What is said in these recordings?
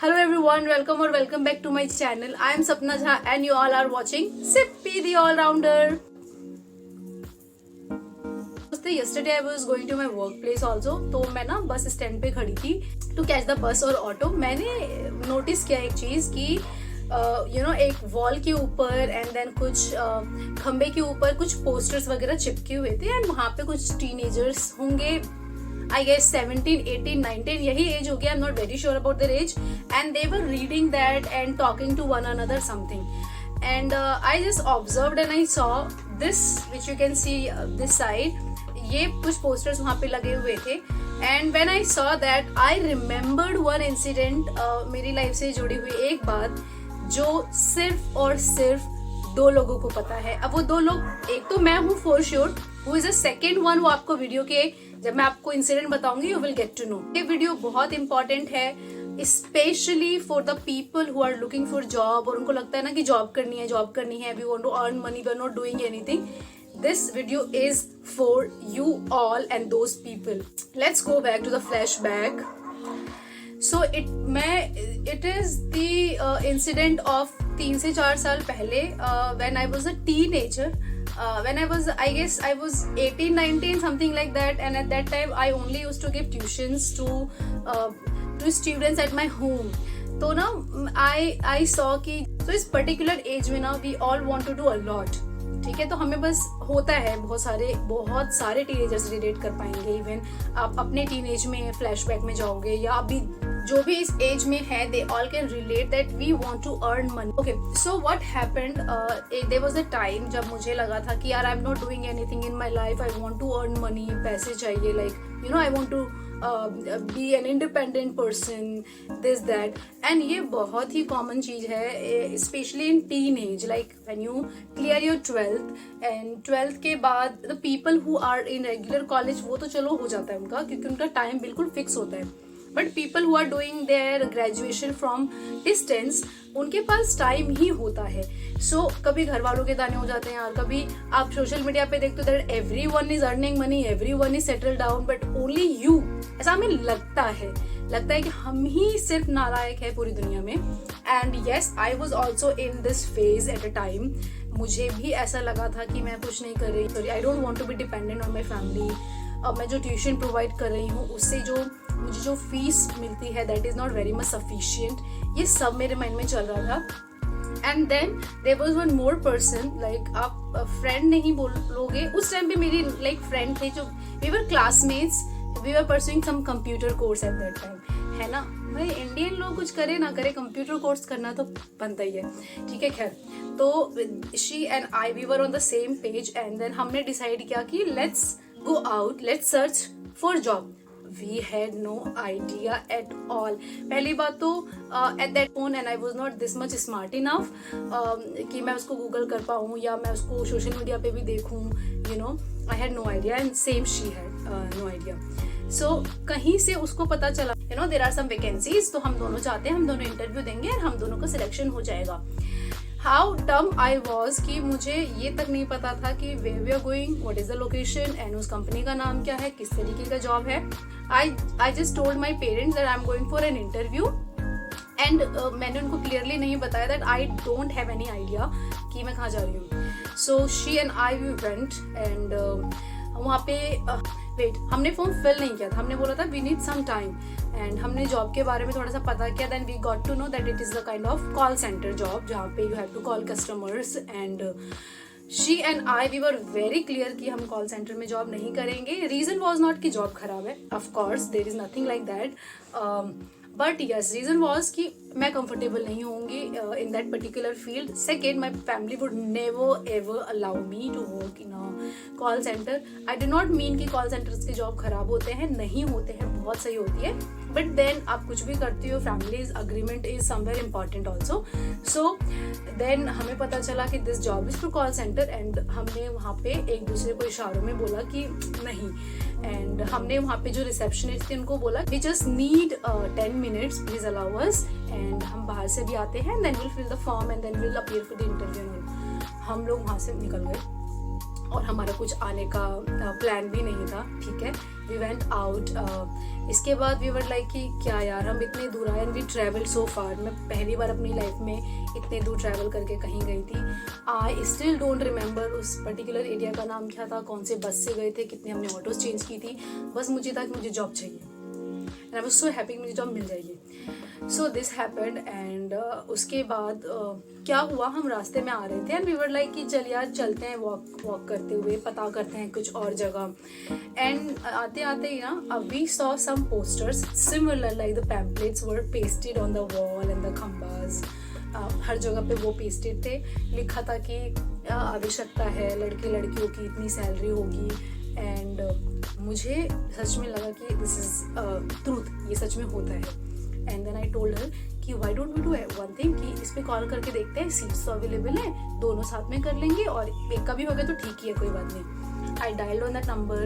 Hello everyone, welcome or welcome back to my channel. I am Sapna Jha and you all are watching Sippy the All-Rounder. Yesterday I was going to my workplace also. तो मैं ना bus stand पे खड़ी थी to catch the bus और auto. मैंने notice किया एक चीज कि एक वॉल के ऊपर एंड देन कुछ खंबे के ऊपर कुछ पोस्टर्स वगैरह चिपके हुए थे एंड वहाँ पे कुछ टीनेजर्स होंगे. I guess 17, 18, 19 यही एज होगी. I'm not very sure about their age. And they were reading that and talking to one another something. And I just observed and I saw this, which you can see this side. ये कुछ posters वहाँ पे लगे हुए थे. And when I saw that, I remembered one incident. मेरी life से जुड़ी हुई एक बात जो सिर्फ और सिर्फ दो लोगों को पता है. अब वो दो लोग, एक तो मैं हूँ for sure. Who is the second one? वो आपको वीडियो के जब मैं आपको इंसिडेंट बताऊंगी you will get to know. ये वीडियो बहुत इंपॉर्टेंट है specially for the people who are looking for job और उनको लगता है ना कि जॉब करनी है, we want to earn money, we are not doing anything. This video is for you all and those people. Let's go back to the flashback. So it is the incident of 3 से 4 साल पहले when I was a teenager. When I was 18, 19, something like that, and at that time I only used to give tuitions to students at my home. तो ना I saw कि तो इस particular age में ना we all want to do a lot. ठीक है, तो हमें बस होता है बहुत सारे टीनेजर्स रिलेट कर पाएंगे. इवन आप अपने टीनेज में फ्लैशबैक में जाओगे या अभी जो भी इस एज में है, they all can relate that we want to earn money. Okay, so what happened, there was a time जब मुझे लगा था कि यार I am not doing anything in my life, I want to earn money, पैसे चाहिए, like I want to be an independent person, this that. and ये बहुत ही common चीज है especially in teenage, like when you clear your 12th and 12th के बाद the people who are in regular college वो तो चलो हो जाता है उनका, क्योंकि उनका टाइम बिल्कुल फिक्स होता है. But people who are doing their graduation from distance, उनके पास टाइम ही होता है. सो कभी घर वालों के दाने हो जाते हैं यार, कभी आप सोशल मीडिया पे देखते हो that everyone is earning money, everyone is settle down, but only you. ऐसा हमें लगता है कि हम ही सिर्फ नालायक है पूरी दुनिया में. And yes, I was also in this phase at a time. मुझे भी ऐसा लगा था कि मैं कुछ नहीं कर रही, I don't want to be dependent on my family. अब मैं जो ट्यूशन प्रोवाइड कर रही हूँ उससे मुझे जो फीस मिलती है that is not very much sufficient. ये सब मेरे माइंड में चल रहा था. And then there was one more person, like आप फ्रेंड नहीं बोलोगे, उस टाइम पे मेरी लाइक फ्रेंड थे जो we were classmates, we were pursuing some computer course at that time. है ना भाई, इंडियन लोग कुछ करे ना करे कंप्यूटर कोर्स करना तो बनता ही है. ठीक है, खैर, तो she and I we were on the same page and then हमने डिसाइड किया कि let's go out, let's search for job. We had no idea at all. पहली बात तो at that phone and I was not this much smart enough कि मैं उसको Google कर पाऊँ या मैं उसको सोशल मीडिया पे भी देखूँ. I had no idea and same she had no idea. So कहीं से उसको पता चला there are some vacancies, तो हम दोनों चाहते हैं, हम दोनों इंटरव्यू देंगे और हम दोनों का सिलेक्शन हो जाएगा. हाउ डम आई वॉज कि मुझे ये तक नहीं पता था कि where we are going, what is the location and उस कंपनी का नाम क्या है, किस तरीके का जॉब है. I just told my parents that I am going for an interview and मैंने उनको क्लियरली नहीं बताया that I don't have any idea कि मैं कहाँ जा रही हूँ. So she and I we went and वहाँ पे हमने फॉर्म फिल नहीं किया था. हमने बोला था we need some time and हमने जॉब के बारे में थोड़ा सा पता किया. Then we got to know that it is the kind of call centre job जहाँ पे you have to call customers. And she and I we were very clear कि हम कॉल सेंटर में जॉब नहीं करेंगे. रीजन वॉज नॉट कि job खराब है, of course there is nothing like that, but yes reason was कि मैं कंफर्टेबल नहीं होंगी in that particular field. Second, my family would never ever allow me to work in a call centre. I do not mean कि call centres के job खराब होते हैं, नहीं होते हैं, बहुत सही होती है. बट देन आप कुछ भी करती हो, family's agreement is somewhere important also. So then हमें पता चला कि this job is to call centre and हमने वहाँ पे एक दूसरे को इशारों में बोला कि नहीं. एंड हमने वहाँ पे जो रिसेप्शनिस्ट थे उनको बोला we just need 10 minutes, please allow us. And हम बाहर से भी आते हैं, then will fill the form and then will appear for the interview. हम लोग वहाँ से निकल गए और हमारा कुछ आने का प्लान भी नहीं था, ठीक है। We went out. इसके बाद वी वर लाइक कि क्या यार, हम इतने दूर आए एंड वी ट्रैवल सो फार। मैं पहली बार अपनी लाइफ में इतने दूर ट्रैवल करके कहीं गई थी। आई स्टिल डोंट रिमेंबर उस पर्टिकुलर एरिया का नाम क्या था, कौन से बस से गए थे, कितने हमने ऑटोज चेंज की थी। बस मुझे था कि मुझे जॉब चाहिए and I was so happy मुझे जॉब मिल जाएगी। सो दिस हैपेंड एंड उसके बाद क्या हुआ, हम रास्ते में आ रहे थे एंड वी वर लाइक कि चल यार चलते हैं वॉक करते हुए, पता करते हैं कुछ और जगह। एंड आते आते ही ना we saw some posters similar like the pamphlets were pasted on the wall and the खंबास। हर जगह पे वो पेस्टेड थे, लिखा था कि आवश्यकता है, लड़के लड़कियों की इतनी सैलरी होगी। एंड मुझे सच में लगा कि दिस इज ट्रूथ, ये सच में होता है। And then I told her कि why don't we do one thing, कि इस पे कॉल करके देखते हैं, सीट्स तो अवेलेबल है, दोनों साथ में कर लेंगे और एक का भी हो गया तो ठीक ही है, कोई बात नहीं। I dialled on that number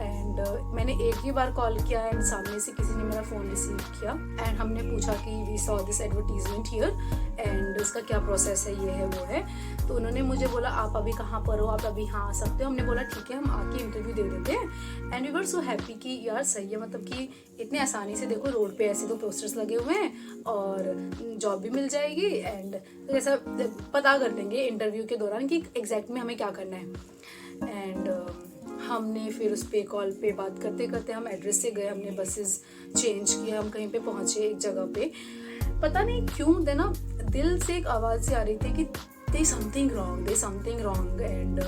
and मैंने एक ही बार कॉल किया एंड सामने से किसी ने मेरा फ़ोन रिसीव किया एंड हमने पूछा कि we saw this advertisement here and इसका क्या प्रोसेस है, ये है वो है। तो उन्होंने मुझे बोला आप अभी कहाँ पर हो, आप अभी यहाँ आ सकते हो। हमने बोला ठीक है, हम आके इंटरव्यू दे देते हैं। And we were so happy कि यार सही है, मतलब कि इतने आसानी से देखो रोड पे ऐसे तो पोस्टर्स लगे हुए हैं और जॉब भी मिल जाएगी। एंड ऐसा पता कर लेंगे इंटरव्यू के दौरान कि एग्जैक्ट में हमें क्या करना है। एंड हमने फिर उस पे कॉल पे बात करते करते हम एड्रेस से गए, हमने बसेस चेंज किए, हम कहीं पे पहुंचे एक जगह पे। पता नहीं क्यों देना दिल से एक आवाज़ से आ रही थी कि they something wrong and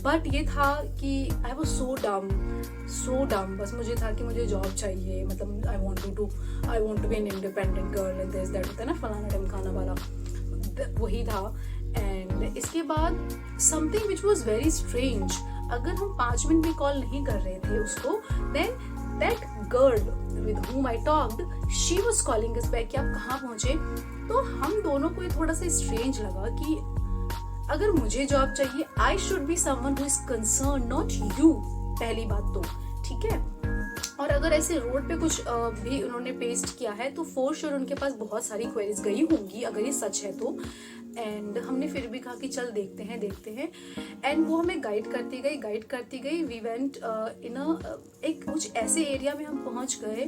but ये था कि आई वॉज सो डम। बस मुझे था कि मुझे जॉब चाहिए, मतलब I want to be an independent girl and this that होता है ना, फलाना ढमकाना वाला, वही था। एंड इसके बाद something which was very strange, अगर हम 5 मिनट भी कॉल नहीं कर रहे थे उसको, then that girl with whom I talked, she was calling us back कि आप कहाँ पहुँचे। तो हम दोनों को ये थोड़ा सा स्ट्रेंज लगा कि अगर मुझे जॉब चाहिए, I should be someone who is concern, not you, पहली बात तो, ठीक है। और अगर ऐसे रोड पे कुछ भी उन्होंने पेस्ट किया है तो फॉर श्योर उनके पास बहुत सारी क्वेरीज गई होंगी, अगर ये सच है तो। एंड हमने फिर भी कहा कि चल देखते हैं। एंड वो हमें गाइड करती गई। वी वेंट इन एक कुछ ऐसे एरिया में हम पहुंच गए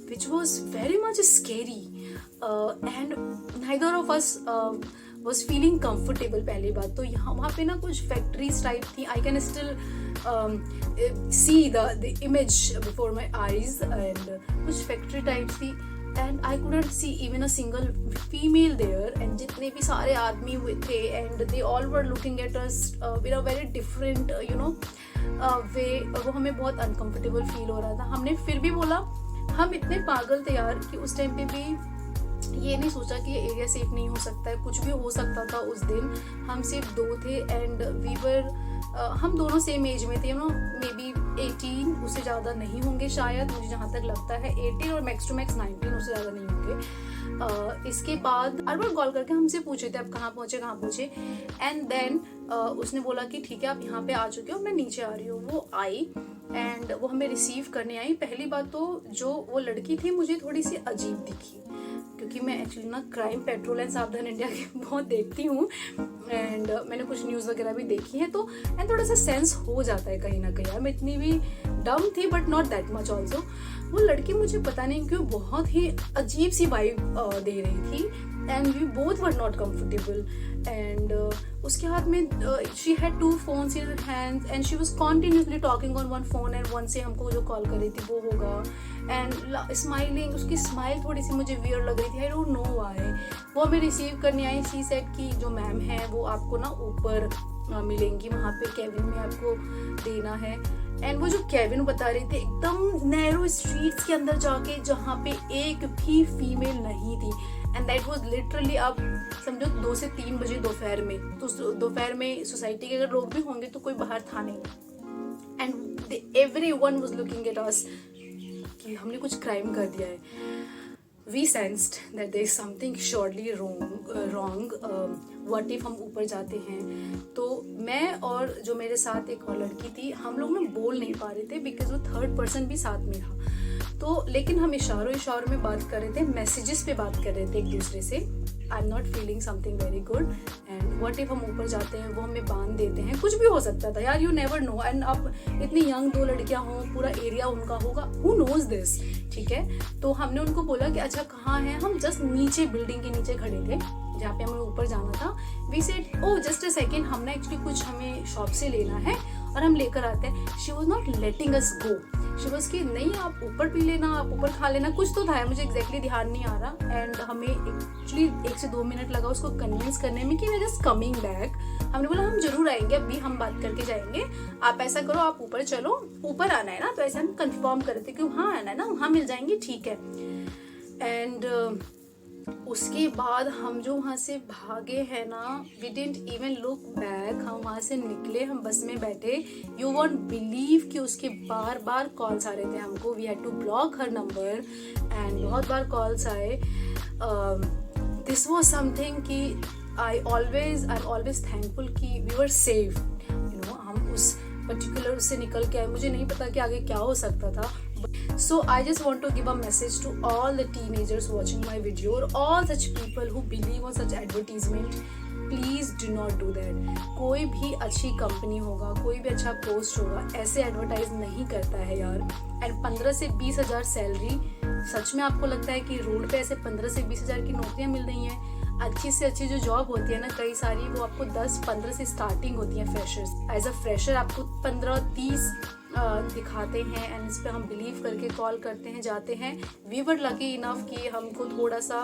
which was very much scary and neither of us was feeling comfortable. पहली बात तो यहाँ वहाँ पे ना कुछ फैक्ट्रीज टाइप थी, I can still see the image before my eyes and कुछ फैक्ट्री टाइप थी and I couldn't see even a single female there and जितने भी सारे आदमी हुए थे and they all were looking at us in a very different way। वो हमें बहुत uncomfortable फील हो रहा था। हमने फिर भी बोला, हम इतने पागल थे यार कि उस टाइम पे भी ये नहीं सोचा कि ये एरिया सेफ नहीं हो सकता है, कुछ भी हो सकता था उस दिन। हम सिर्फ 2 थे एंड वी वर हम दोनों सेम एज में थे, मे बी 18, उससे ज़्यादा नहीं होंगे शायद, मुझे जहाँ तक लगता है 18 और मैक्स टू मैक्स 19, उससे ज़्यादा नहीं होंगे। इसके बाद हर बार कॉल करके हमसे पूछे थे आप कहाँ पहुँचे एंड देन उसने बोला कि ठीक है आप यहाँ पे आ चुके हो, मैं नीचे आ रही हूँ। वो आई एंड वो हमें रिसीव करने आई। पहली बात तो जो वो लड़की थी मुझे थोड़ी सी अजीब दिखी, क्योंकि मैं एक्चुअली ना क्राइम पेट्रोल एंड सावधान इंडिया के बहुत देखती हूँ एंड मैंने कुछ न्यूज़ वगैरह भी देखी है, तो एंड थोड़ा सा सेंस हो जाता है कहीं ना कहीं। यार मैं इतनी भी डम थी but not that much also. वो लड़की मुझे पता नहीं क्यों बहुत ही अजीब सी वाइब दे रही थी and we both were not comfortable. And उसके हाथ में she had 2 phones in her hands and she was continuously talking on one phone and one से हमको जो कॉल कर रही थी वो होगा एंड स्माइलिंग। उसकी स्माइल थोड़ी सी मुझे वियर लग रही थी, आई डोंट नो व्हाई। वो हमें रिसीव करने आई। शी सेड कि जो मैम है वो आपको ना ऊपर मिलेंगी, वहाँ पे केबिन में आपको देना है। एंड वो जो केबिन बता रही थी एकदम नैरो स्ट्रीट्स के अंदर जाके, जहाँ पे एक भी फीमेल नहीं थी एंड दैट वाज लिटरली, आप समझो 2 से 3 बजे दोपहर में। तो दोपहर में सोसाइटी के अगर लोग भी होंगे तो कोई बाहर था नहीं and everyone was looking at us कि हमने कुछ क्राइम कर दिया है। We sensed that there is something surely wrong. What if हम ऊपर जाते हैं। तो मैं और जो मेरे साथ एक और लड़की थी, हम लोग ना बोल नहीं पा रहे थे बिकॉज वो 3rd पर्सन भी साथ में था। तो लेकिन हम इशारों में बात कर रहे थे, मैसेजेस पे बात कर रहे थे एक दूसरे से। आई am not feeling something very good and what if हम ऊपर जाते हैं, वो हमें बांध देते हैं, कुछ भी हो सकता था यार, यू नेवर नो। एंड अब इतनी यंग 2 लड़कियां हों, पूरा एरिया उनका होगा, हु नोज दिस, ठीक है। तो हमने उनको बोला कि अच्छा कहाँ है, हम जस्ट नीचे बिल्डिंग के नीचे खड़े थे जहाँ पे हमें ऊपर जाना था। We said oh just a second, हमने एक्चुअली कुछ हमें शॉप से लेना है और हम लेकर आते हैं। She was not letting us go, she was कि नहीं आप ऊपर पी लेना, आप ऊपर खा लेना, कुछ तो था, मुझे एग्जैक्टली ध्यान नहीं आ रहा। एंड हमें एक्चुअली 1 से 2 मिनट लगा उसको कन्विंस करने में कि वी जस्ट कमिंग बैक। हमने बोला हम जरूर आएंगे, अभी हम बात करके जाएंगे, आप ऐसा करो आप ऊपर चलो, ऊपर आना है ना। तो ऐसे हम कंफर्म कर रहे थे कि हाँ आना है ना, वहाँ मिल जाएंगे, ठीक है। एंड उसके बाद हम जो वहाँ से भागे हैं ना, we didn't even look back, हम वहाँ से निकले, हम बस में बैठे, यू वॉन्ट बिलीव कि उसके बार बार कॉल्स आ रहे थे हमको, we had to block her number and बहुत बार कॉल्स आए। दिस वॉज समथिंग कि आई ऑलवेज थैंकफुल कि we were safe, you know, हम उस पर्टिकुलर उससे निकल के आए। मुझे नहीं पता कि आगे क्या हो सकता था। So I just want to give a message to all the teenagers watching my video or all such people who believe on such advertisement. Please do not do that. कोई भी अच्छी कंपनी होगा, कोई भी अच्छा पोस्ट होगा, ऐसे advertise नहीं करता है यार। एंड 15 से 20 हज़ार सैलरी, सच में आपको लगता है कि रोड पे ऐसे 15 से 20 हज़ार की नौकरियां मिल रही हैं? अच्छी से अच्छी जो जॉब होती है ना, कई सारी, वो आपको 10-15 से स्टार्टिंग होती है फ्रेशर्स। एज अ फ्रेशर आपको 15-30 दिखाते हैं एंड इस पर हम बिलीव करके कॉल करते हैं, जाते हैं। वी वर लकी इनफ कि हमको थोड़ा सा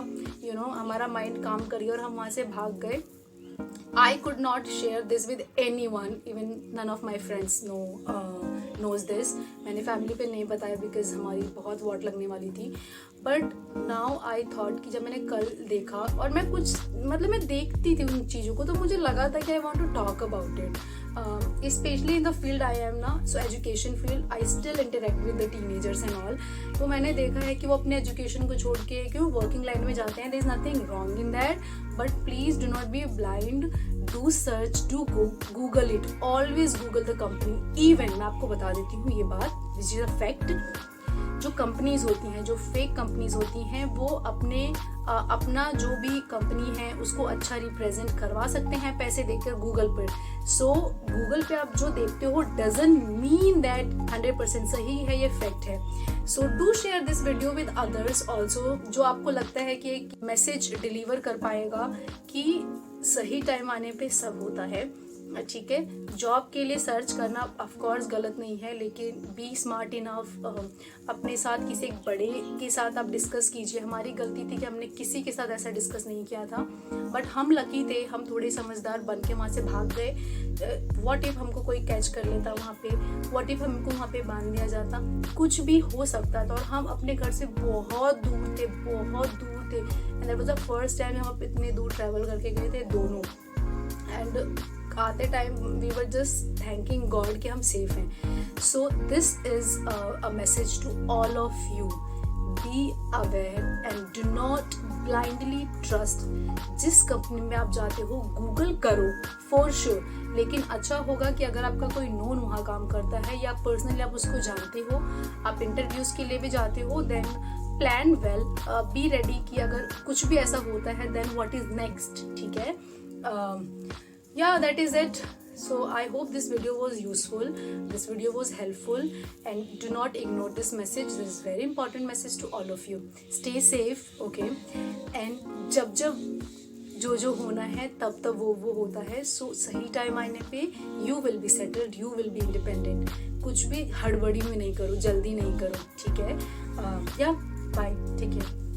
यू नो हमारा माइंड काम करिए और हम वहाँ से भाग गए। I could not share this with anyone, even none of my friends knows this. मैंने फैमिली पे नहीं बताया बिकॉज हमारी बहुत वॉट लगने वाली थी। बट नाउ आई थॉट कि जब मैंने कल देखा, और मैं कुछ मतलब मैं देखती थी उन चीज़ों को, तो मुझे लगा था कि I want to talk about it, specially in the field I am ना, so education field, I still interact with the teenagers and all. तो मैंने देखा है कि वो अपने एजुकेशन को छोड़ के क्यों वर्किंग लाइन में जाते हैं, there is nothing wrong in that, but please do not be blind, do search, do Google it, always Google the company. Even मैं आपको बता देती हूँ ये बात, विच इज अ फैक्ट, जो कंपनीज होती हैं, जो फेक कंपनीज होती हैं, वो अपना जो भी कंपनी है उसको अच्छा रिप्रेजेंट करवा सकते हैं पैसे देकर गूगल पर। सो गूगल पे आप जो देखते हो डजंट मीन दैट 100% सही है, ये फैक्ट है। So do share this video with others also, जो आपको लगता है कि एक मैसेज डिलीवर कर पाएगा कि सही टाइम आने पे सब होता है, ठीक है। जॉब के लिए सर्च करना ऑफ कोर्स गलत नहीं है, लेकिन बी स्मार्ट इनफ, अपने साथ किसी एक बड़े के साथ आप डिस्कस कीजिए। हमारी गलती थी कि हमने किसी के साथ ऐसा डिस्कस नहीं किया था, बट हम लकी थे, हम थोड़े समझदार बन के वहाँ से भाग गए। व्हाट इफ हमको कोई कैच कर लेता वहाँ पे, व्हाट इफ हमको वहाँ पे बांध दिया जाता, कुछ भी हो सकता था। और हम अपने घर से बहुत दूर थे, बहुत दूर थे, and that was the first time हम इतने दूर ट्रैवल करके गए थे दोनों। एंड आते time we were just thanking God कि हम सेफ हैं। So this is a message to all of you, be aware and do not blindly trust. जिस कंपनी में आप जाते हो गूगल करो फॉर श्योर, लेकिन अच्छा होगा कि अगर आपका कोई नोन वहाँ काम करता है या पर्सनली आप उसको जानते हो, आप इंटरव्यूज के लिए भी जाते हो, then plan well, be ready कि अगर कुछ भी ऐसा होता है देन व्हाट इज नेक्स्ट, ठीक है। Yeah, that is it. So I hope this video was useful, this video was helpful, and do not ignore this message. This is very important message to all of you. Stay safe, okay? And जब जो होना है तब वो होता है। So सही time आने पे you will be settled, you will be independent. कुछ भी हड़बड़ी में नहीं करो, जल्दी नहीं करो, ठीक है। Yeah, bye, take care.